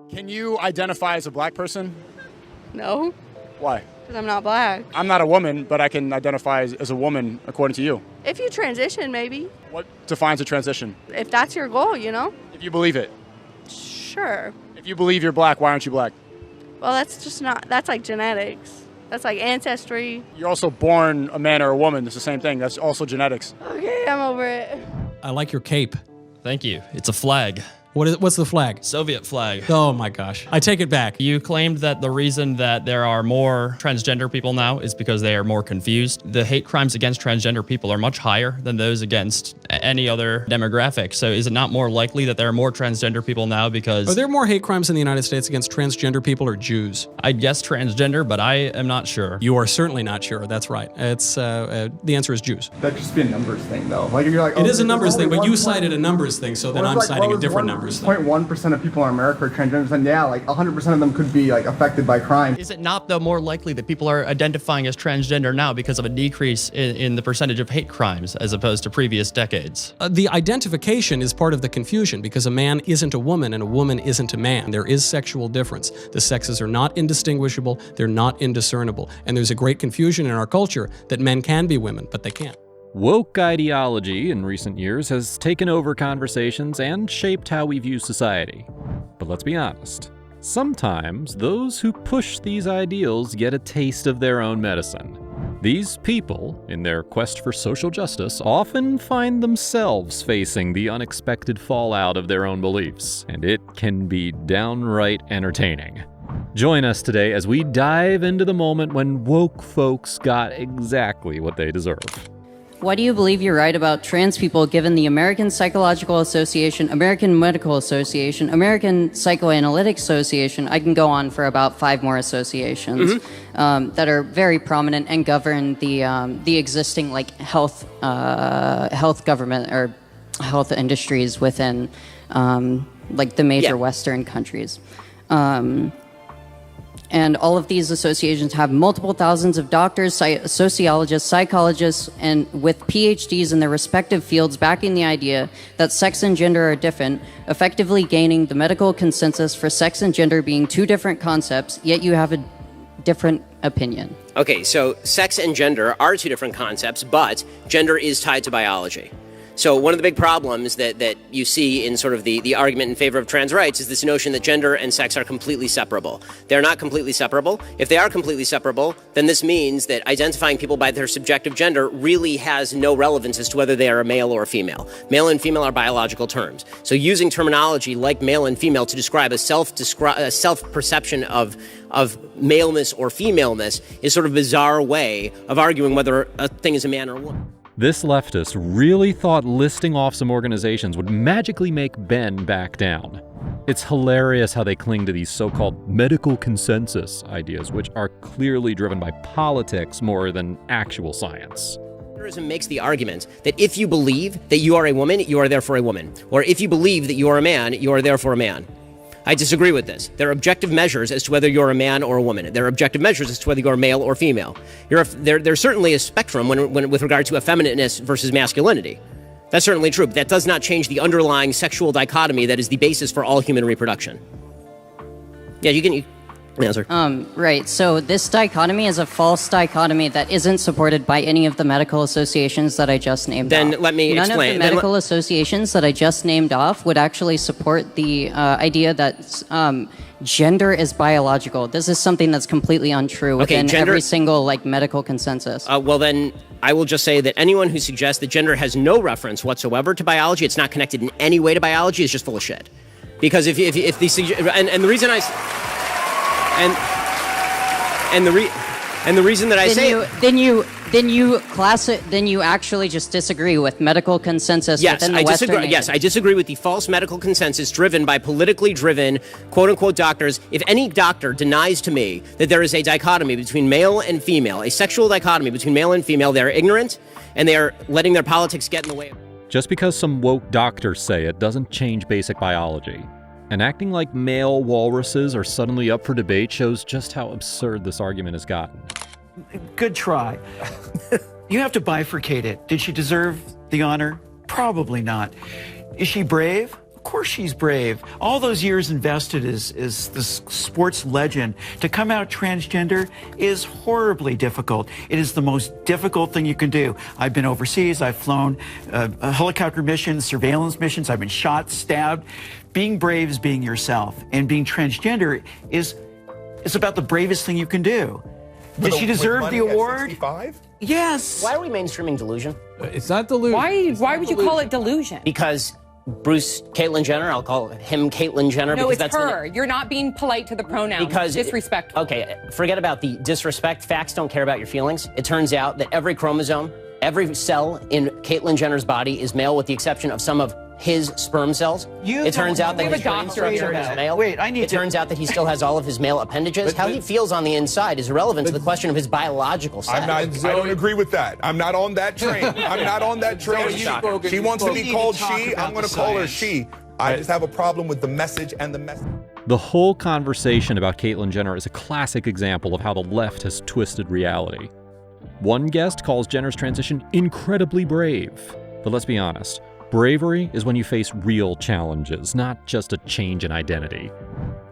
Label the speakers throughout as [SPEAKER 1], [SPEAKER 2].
[SPEAKER 1] Can you identify as a black person?
[SPEAKER 2] No,
[SPEAKER 1] Why?
[SPEAKER 2] because I'm not black.
[SPEAKER 1] I'm not a woman, but I can identify as a woman according to you.
[SPEAKER 2] If you transition, maybe.
[SPEAKER 1] What defines a transition?
[SPEAKER 2] If that's your goal, you know?
[SPEAKER 1] If you believe it.
[SPEAKER 2] Sure.
[SPEAKER 1] If you believe you're black, why aren't you black?
[SPEAKER 2] Well, that's just not, that's like genetics. That's like ancestry.
[SPEAKER 1] You're also born a man or a woman. It's the same thing. That's also genetics.
[SPEAKER 2] Okay, I'm over it.
[SPEAKER 3] I like your cape.
[SPEAKER 4] Thank you. It's a flag.
[SPEAKER 3] What's the flag?
[SPEAKER 4] Soviet flag.
[SPEAKER 3] Oh my gosh. I take it back.
[SPEAKER 4] You claimed that the reason that there are more transgender people now is because they are more confused. The hate crimes against transgender people are much higher than those against any other demographic. So is it not more likely that there are more transgender people now because...
[SPEAKER 3] Are there more hate crimes in the United States against transgender people or Jews?
[SPEAKER 4] I'd guess transgender, but I am not sure.
[SPEAKER 3] You are certainly not sure. That's right. It's the answer is Jews.
[SPEAKER 5] That'd just be a numbers thing, though. Like, you're like,
[SPEAKER 3] It is a numbers thing, but you cited a numbers thing, so then I'm citing a different numbers thing.
[SPEAKER 5] 0.1% of people in America are transgenders, and yeah, like 100% of them could be like affected by crime.
[SPEAKER 4] Is it not, though, more likely that people are identifying as transgender now because of a decrease in the percentage of hate crimes as opposed to previous decades?
[SPEAKER 3] The identification is part of the confusion because a man isn't a woman and a woman isn't a man. There is sexual difference. The sexes are not indistinguishable, they're not indiscernible, and there's a great confusion in our culture that men can be women, but they can't.
[SPEAKER 6] Woke ideology in recent years has taken over conversations and shaped how we view society. But let's be honest, sometimes those who push these ideals get a taste of their own medicine. These people, in their quest for social justice, often find themselves facing the unexpected fallout of their own beliefs, and it can be downright entertaining. Join us today as we dive into the moment when woke folks got exactly what they deserve.
[SPEAKER 7] Why do you believe you're right about trans people given the American Psychological Association, American Medical Association, American Psychoanalytic Association? I can go on for about 5 more associations that are very prominent and govern the existing like health government or health industries within like the major Western countries. And all of these associations have multiple thousands of doctors, sociologists, psychologists, and with PhDs in their respective fields backing the idea that sex and gender are different, effectively gaining the medical consensus for sex and gender being 2 different concepts, yet you have a different opinion.
[SPEAKER 8] Okay, so sex and gender are 2 different concepts, but gender is tied to biology. So one of the big problems that you see in sort of the argument in favor of trans rights is this notion that gender and sex are completely separable. They're not completely separable. If they are completely separable, then this means that identifying people by their subjective gender really has no relevance as to whether they are a male or a female. Male and female are biological terms. So using terminology like male and female to describe a self-perception of maleness or femaleness is sort of a bizarre way of arguing whether a thing is a man or a woman.
[SPEAKER 6] This leftist really thought listing off some organizations would magically make Ben back down. It's hilarious how they cling to these so-called medical consensus ideas, which are clearly driven by politics more than actual science.
[SPEAKER 8] Terrorism makes the argument that if you believe that you are a woman, you are therefore a woman. Or if you believe that you are a man, you are therefore a man. I disagree with this. There are objective measures as to whether you're a man or a woman. There are objective measures as to whether you're male or female. There's certainly a spectrum when with regard to effeminateness versus masculinity. That's certainly true, but that does not change the underlying sexual dichotomy that is the basis for all human reproduction. Yeah, you can answer.
[SPEAKER 7] Right, so this dichotomy is a false dichotomy that isn't supported by any of the medical associations that I just named off.
[SPEAKER 8] Then let me
[SPEAKER 7] explain. None of the medical associations that I just named off would actually support the idea that gender is biological. This is something that's completely untrue within every single like medical consensus.
[SPEAKER 8] Well, then I will just say that anyone who suggests that gender has no reference whatsoever to biology, it's not connected in any way to biology, is just full of shit. Because if the the reason I and the reason that I say
[SPEAKER 7] then you actually just disagree with medical consensus within the Western nation.
[SPEAKER 8] Yes, I disagree with the false medical consensus driven by politically driven quote-unquote doctors. If any doctor denies to me that there is a dichotomy between male and female, a sexual dichotomy between male and female, they're ignorant and they are letting their politics get in the way.
[SPEAKER 6] Just because some woke doctors say it doesn't change basic biology. And acting like male walruses are suddenly up for debate shows just how absurd this argument has gotten.
[SPEAKER 9] Good try. You have to bifurcate it. Did she deserve the honor? Probably not. Is she brave? Of course she's brave. All those years invested as this sports legend. To come out transgender is horribly difficult. It is the most difficult thing you can do. I've been overseas. I've flown helicopter missions, surveillance missions. I've been shot, stabbed. Being brave is being yourself. And being transgender is about the bravest thing you can do. Did she deserve the award? Yes.
[SPEAKER 8] Why are we mainstreaming delusion?
[SPEAKER 10] It's not delusion.
[SPEAKER 11] Why would you call it delusion?
[SPEAKER 8] Because Caitlyn Jenner, I'll call him Caitlyn Jenner.
[SPEAKER 11] No,
[SPEAKER 8] because
[SPEAKER 11] it's
[SPEAKER 8] that's
[SPEAKER 11] her. You're not being polite to the pronouns.
[SPEAKER 8] Because
[SPEAKER 11] disrespectful.
[SPEAKER 8] Okay, forget about the disrespect. Facts don't care about your feelings. It turns out that every chromosome, every cell in Caitlyn Jenner's body is male, with the exception of some of his sperm cells. It turns out that his brain structure is male. It turns out that he still has all of his male appendages. How he feels on the inside is irrelevant to the question of his biological sex.
[SPEAKER 12] I don't agree with that. I'm not on that train. I'm not on that train. She wants to be called she. I'm going to call her she. I just have a problem with the message and the message.
[SPEAKER 6] The whole conversation about Caitlyn Jenner is a classic example of how the left has twisted reality. One guest calls Jenner's transition incredibly brave. But let's be honest. Bravery is when you face real challenges, not just a change in identity.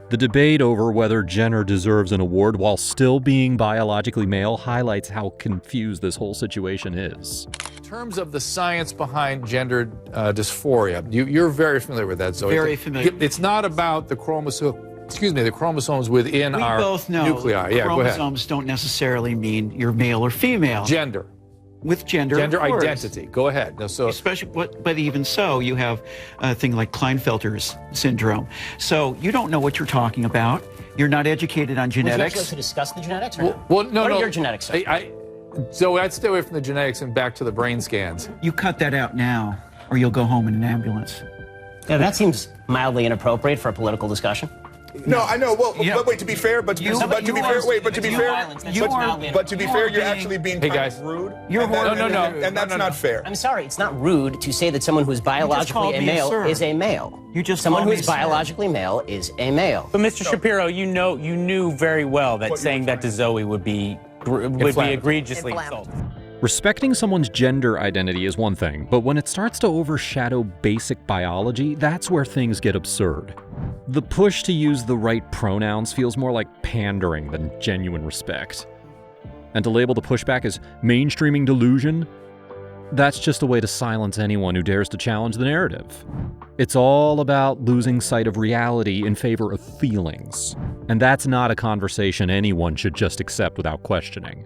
[SPEAKER 6] The debate over whether Jenner deserves an award while still being biologically male highlights how confused this whole situation is.
[SPEAKER 10] In terms of the science behind gender dysphoria, you're very familiar with that, Zoe.
[SPEAKER 9] Very familiar.
[SPEAKER 10] It's not about the chromosomes within our nuclei. Yeah, go ahead.
[SPEAKER 9] Chromosomes don't necessarily mean you're male or female.
[SPEAKER 10] Gender.
[SPEAKER 9] With gender
[SPEAKER 10] identity. Go ahead. No, so
[SPEAKER 9] especially, but even so, you have a thing like Klinefelter's syndrome. So you don't know what you're talking about. You're not educated on genetics.
[SPEAKER 8] Would you like to discuss the genetics? Or
[SPEAKER 10] well, no.
[SPEAKER 8] What are your genetics?
[SPEAKER 10] So I'd stay away from the genetics and back to the brain scans.
[SPEAKER 9] You cut that out now, or you'll go home in an ambulance.
[SPEAKER 8] Yeah, that seems mildly inappropriate for a political discussion.
[SPEAKER 12] No, I know. Well, but wait. To be fair, you're actually being rude. And that's not fair.
[SPEAKER 8] I'm sorry, it's not rude to say that someone who is biologically a male is a male. Someone who is biologically male is a male.
[SPEAKER 13] But Mr. Shapiro, you knew very well that saying that to Zoe would be egregiously insulting.
[SPEAKER 6] Respecting someone's gender identity is one thing, but when it starts to overshadow basic biology, that's where things get absurd. The push to use the right pronouns feels more like pandering than genuine respect. And to label the pushback as mainstreaming delusion, that's just a way to silence anyone who dares to challenge the narrative. It's all about losing sight of reality in favor of feelings. And that's not a conversation anyone should just accept without questioning.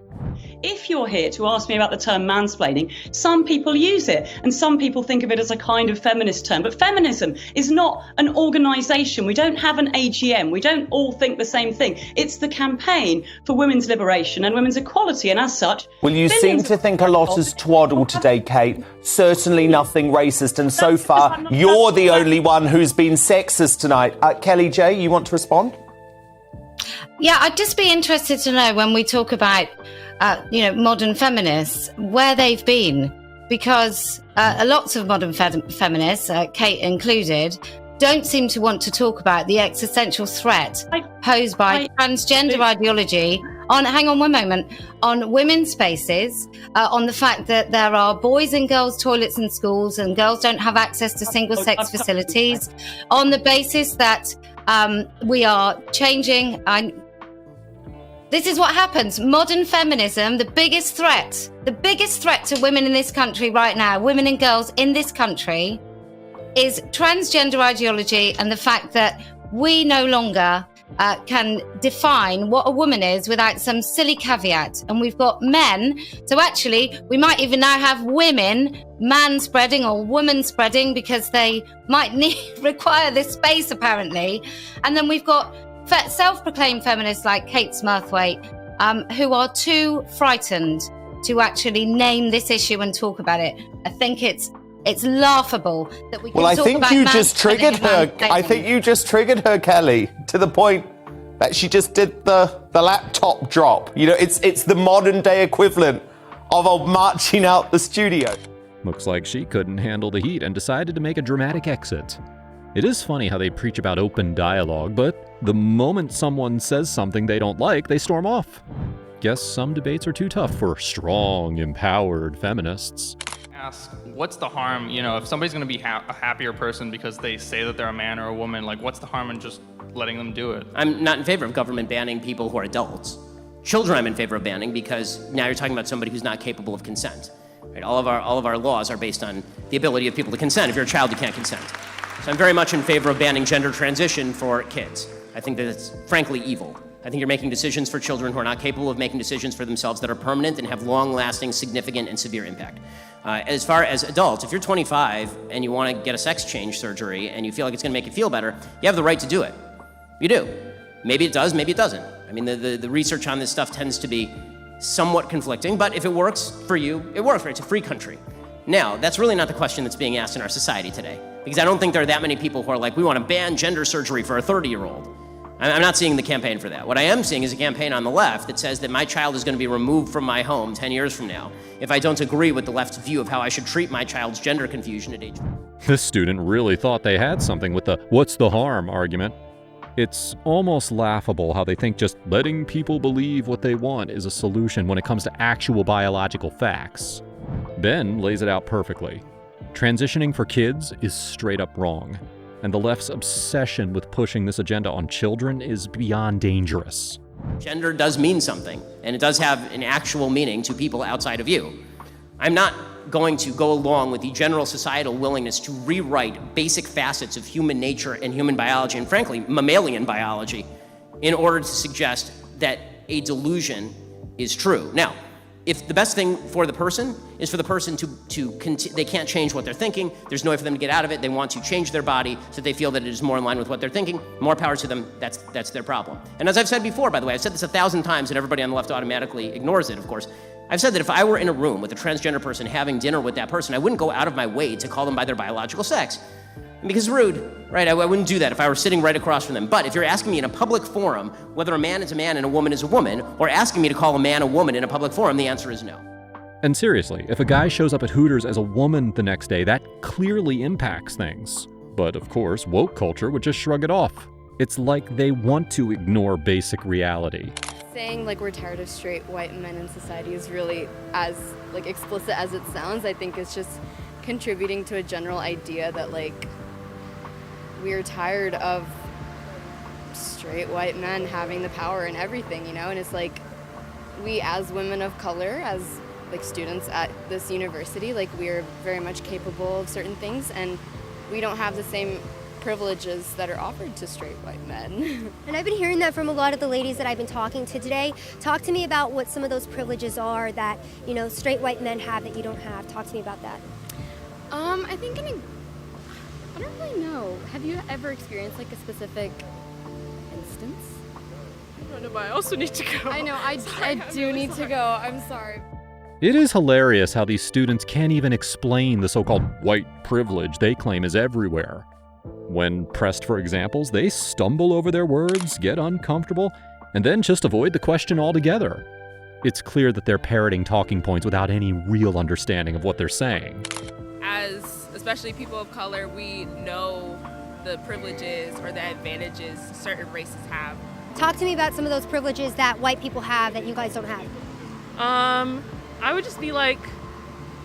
[SPEAKER 14] If you're here to ask me about the term mansplaining, some people use it and some people think of it as a kind of feminist term. But feminism is not an organisation. We don't have an AGM. We don't all think the same thing. It's the campaign for women's liberation and women's equality. And as such...
[SPEAKER 15] Well, you seem to think a lot has twaddled today, Kate. Certainly nothing racist. And so far, you're the only one who's been sexist tonight. Kelly J, you want to respond?
[SPEAKER 16] Yeah, I'd just be interested to know when we talk about, modern feminists, where they've been, because lots of modern feminists, Kate included, don't seem to want to talk about the existential threat posed by transgender ideology on women's spaces, on the fact that there are boys and girls toilets in schools and girls don't have access to single-sex facilities, on the basis that we are changing. This is what happens. Modern feminism, the biggest threat to women in this country right now, women and girls in this country, is transgender ideology and the fact that we no longer can define what a woman is without some silly caveat. And we've got men, so actually we might even now have women man-spreading or woman-spreading because they might require this space apparently. And then we've got self-proclaimed feminists like Kate Smurthwaite who are too frightened to actually name this issue and talk about it. I think it's laughable that we can talk about.
[SPEAKER 15] Well, I think you just triggered her. I think you just triggered her, Kelly, to the point that she just did the laptop drop. You know, it's the modern day equivalent of marching out the studio.
[SPEAKER 6] Looks like she couldn't handle the heat and decided to make a dramatic exit. It is funny how they preach about open dialogue, but the moment someone says something they don't like, they storm off. Guess some debates are too tough for strong, empowered feminists.
[SPEAKER 17] ask, what's the harm, if somebody's going to be a happier person because they say that they're a man or a woman, like what's the harm in just letting them do it?
[SPEAKER 8] I'm not in favor of government banning people who are adults. Children I'm in favor of banning because now you're talking about somebody who's not capable of consent. Right? All of our laws are based on the ability of people to consent. If you're a child, you can't consent. So I'm very much in favor of banning gender transition for kids. I think that it's frankly evil. I think you're making decisions for children who are not capable of making decisions for themselves that are permanent and have long-lasting, significant, and severe impact. As far as adults, if you're 25 and you want to get a sex change surgery and you feel like it's going to make you feel better, you have the right to do it. You do. Maybe it does, maybe it doesn't. I mean, the research on this stuff tends to be somewhat conflicting, but if it works for you, it works, right? It's a free country. Now, that's really not the question that's being asked in our society today, because I don't think there are that many people who are like, we want to ban gender surgery for a 30-year-old. I'm not seeing the campaign for that. What I am seeing is a campaign on the left that says that my child is going to be removed from my home 10 years from now if I don't agree with the left's view of how I should treat my child's gender confusion at age 4.
[SPEAKER 6] This student really thought they had something with the "what's the harm" argument. It's almost laughable how they think just letting people believe what they want is a solution when it comes to actual biological facts. Ben lays it out perfectly. Transitioning for kids is straight up wrong. And the left's obsession with pushing this agenda on children is beyond dangerous.
[SPEAKER 8] Gender does mean something, and it does have an actual meaning to people outside of you. I'm not going to go along with the general societal willingness to rewrite basic facets of human nature and human biology, and frankly, mammalian biology, in order to suggest that a delusion is true. Now, if the best thing for the person is for the person they can't change what they're thinking, there's no way for them to get out of it, they want to change their body so that they feel that it is more in line with what they're thinking, more power to them, that's their problem. And as I've said before, by the way, I've said this 1,000 times and everybody on the left automatically ignores it, of course. I've said that if I were in a room with a transgender person having dinner with that person, I wouldn't go out of my way to call them by their biological sex. Because it's rude, right? I wouldn't do that if I were sitting right across from them. But if you're asking me in a public forum whether a man is a man and a woman is a woman, or asking me to call a man a woman in a public forum, the answer is no.
[SPEAKER 6] And seriously, if a guy shows up at Hooters as a woman the next day, that clearly impacts things. But of course, woke culture would just shrug it off. It's like they want to ignore basic reality.
[SPEAKER 18] Saying like we're tired of straight white men in society is really as like explicit as it sounds. I think it's just contributing to a general idea that like we're tired of straight white men having the power and everything, and it's like we as women of color, as like students at this university, like we're very much capable of certain things and we don't have the same privileges that are offered to straight white men.
[SPEAKER 19] And I've been hearing that from a lot of the ladies that I've been talking to today. Talk to me about what some of those privileges are that, straight white men have that you don't have. Talk to me about that.
[SPEAKER 18] I think I don't really know. Have you ever experienced like a specific instance?
[SPEAKER 2] I don't know, but I also need to go.
[SPEAKER 18] I know, I do need to go. I'm sorry.
[SPEAKER 6] It is hilarious how these students can't even explain the so-called white privilege they claim is everywhere. When pressed for examples, they stumble over their words, get uncomfortable, and then just avoid the question altogether. It's clear that they're parroting talking points without any real understanding of what they're saying.
[SPEAKER 20] As especially people of color, we know the privileges or the advantages certain races have.
[SPEAKER 19] Talk to me about some of those privileges that white people have that you guys don't have.
[SPEAKER 2] I would just be like,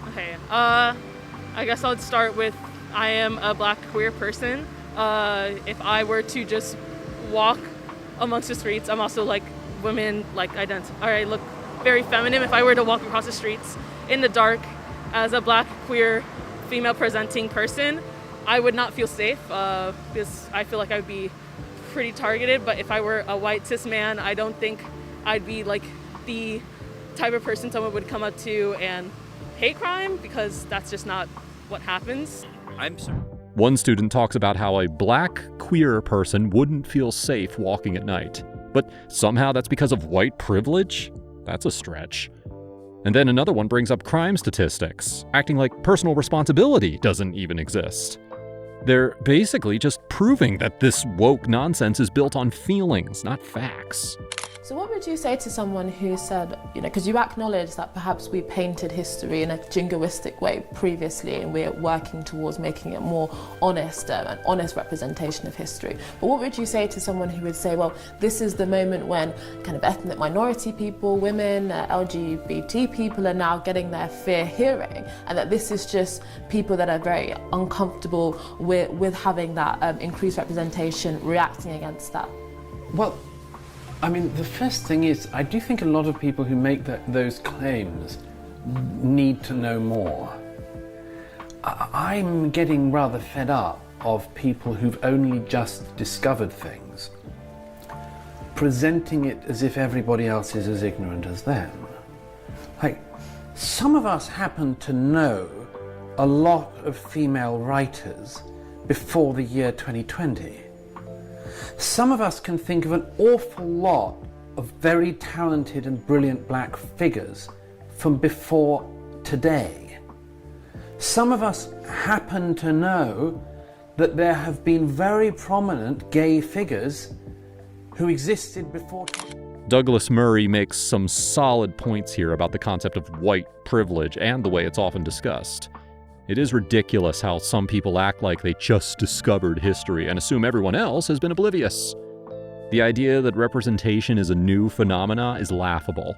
[SPEAKER 2] okay, I guess I'll start with I am a black queer person. If I were to just walk amongst the streets, I'm also like women like identify, or I look very feminine. If I were to walk across the streets in the dark as a black queer female presenting person, I would not feel safe because I feel like I would be pretty targeted. But if I were a white cis man, I don't think I'd be like the type of person someone would come up to and hate crime, because that's just not what happens.
[SPEAKER 6] One student talks about how a black queer person wouldn't feel safe walking at night. But somehow that's because of white privilege? That's a stretch. And then another one brings up crime statistics, acting like personal responsibility doesn't even exist. They're basically just proving that this woke nonsense is built on feelings, not facts.
[SPEAKER 21] So what would you say to someone who said, because you acknowledge that perhaps we painted history in a jingoistic way previously and we're working towards making it more honest, an honest representation of history. But what would you say to someone who would say, well, this is the moment when kind of ethnic minority people, women, LGBT people are now getting their fair hearing, and that this is just people that are very uncomfortable with having that increased representation, reacting against that?
[SPEAKER 22] Well, I mean, the first thing is, I do think a lot of people who make those claims need to know more. I'm getting rather fed up of people who've only just discovered things, presenting it as if everybody else is as ignorant as them. Like, some of us happen to know a lot of female writers before the year 2020. Some of us can think of an awful lot of very talented and brilliant black figures from before today. Some of us happen to know that there have been very prominent gay figures who existed before.
[SPEAKER 6] Douglas Murray makes some solid points here about the concept of white privilege and the way it's often discussed. It is ridiculous how some people act like they just discovered history and assume everyone else has been oblivious. The idea that representation is a new phenomena is laughable.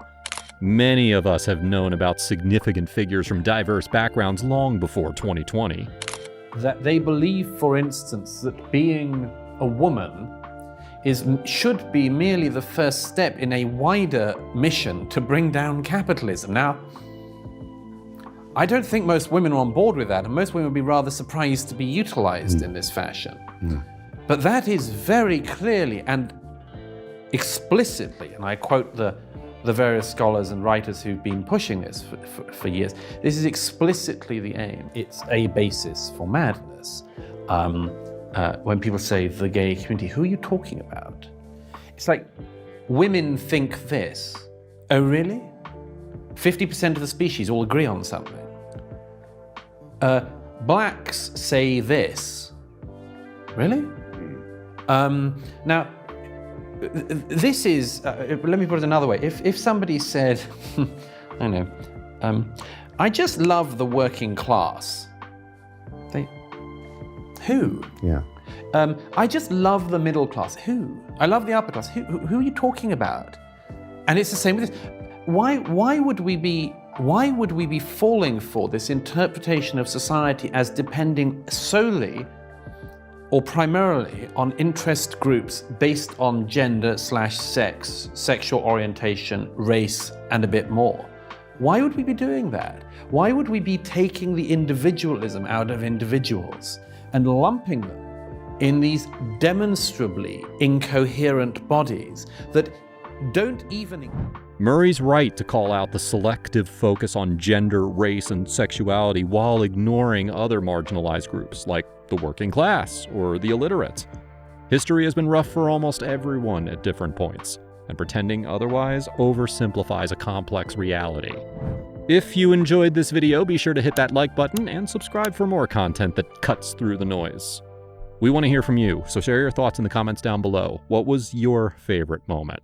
[SPEAKER 6] Many of us have known about significant figures from diverse backgrounds long before 2020.
[SPEAKER 22] That they believe, for instance, that being a woman should be merely the first step in a wider mission to bring down capitalism. Now, I don't think most women are on board with that, and most women would be rather surprised to be utilized in this fashion. But that is very clearly and explicitly, and I quote the various scholars and writers who've been pushing this for years, this is explicitly the aim. It's a basis for madness. When people say the gay community, who are you talking about? It's like, women think this. Oh, really? 50% of the species all agree on something. Blacks say this. Really? Now, this is, let me put it another way. If somebody said, I don't know, I just love the working class. Who?
[SPEAKER 15] Yeah.
[SPEAKER 22] I just love the middle class. Who? I love the upper class. Who are you talking about? And it's the same with this. Why would we be falling for this interpretation of society as depending solely or primarily on interest groups based on gender/sex, sexual orientation, race, and a bit more? Why would we be doing that? Why would we be taking the individualism out of individuals and lumping them in these demonstrably incoherent bodies that don't even...
[SPEAKER 6] Murray's right to call out the selective focus on gender, race, and sexuality while ignoring other marginalized groups like the working class or the illiterate. History has been rough for almost everyone at different points, and pretending otherwise oversimplifies a complex reality. If you enjoyed this video, be sure to hit that like button and subscribe for more content that cuts through the noise. We want to hear from you, so share your thoughts in the comments down below. What was your favorite moment?